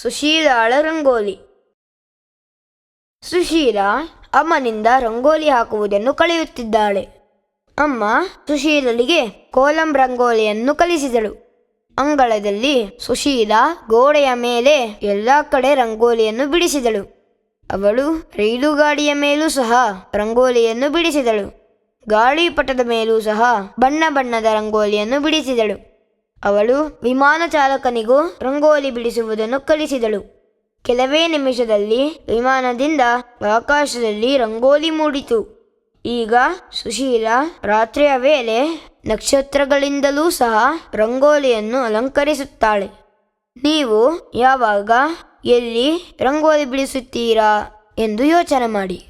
ಸುಶೀಲಾಳ ರಂಗೋಲಿ. ಸುಶೀಲಾ ಅಮ್ಮನಿಂದ ರಂಗೋಲಿ ಹಾಕುವುದನ್ನು ಕಲಿಯುತ್ತಿದ್ದಾಳೆ. ಅಮ್ಮ ಸುಶೀಲಳಿಗೆ ಕೋಲಂ ರಂಗೋಲಿಯನ್ನು ಕಲಿಸಿದಳು. ಅಂಗಳದಲ್ಲಿ ಸುಶೀಲಾ ಗೋಡೆಯ ಮೇಲೆ ಎಲ್ಲ ಕಡೆ ರಂಗೋಲಿಯನ್ನು ಬಿಡಿಸಿದಳು. ಅವಳು ರೈಲು ಗಾಡಿಯ ಮೇಲೂ ಸಹ ರಂಗೋಲಿಯನ್ನು ಬಿಡಿಸಿದಳು. ಗಾಳಿಪಟದ ಮೇಲೂ ಸಹ ಬಣ್ಣ ಬಣ್ಣದ ರಂಗೋಲಿಯನ್ನು ಬಿಡಿಸಿದಳು. ಅವಳು ವಿಮಾನ ಚಾಲಕನಿಗೂ ರಂಗೋಲಿ ಬಿಡಿಸುವುದನ್ನು ಕಲಿಸಿದಳು. ಕೆಲವೇ ನಿಮಿಷದಲ್ಲಿ ವಿಮಾನದಿಂದ ಆಕಾಶದಲ್ಲಿ ರಂಗೋಲಿ ಮೂಡಿತು. ಈಗ ಸುಶೀಲಾ ರಾತ್ರಿಯ ವೇಳೆ ನಕ್ಷತ್ರಗಳಿಂದಲೂ ಸಹ ರಂಗೋಲಿಯನ್ನು ಅಲಂಕರಿಸುತ್ತಾಳೆ. ನೀವು ಯಾವಾಗ ಎಲ್ಲಿ ರಂಗೋಲಿ ಬಿಡಿಸುತ್ತೀರಾ ಎಂದು ಯೋಚನೆ ಮಾಡಿ.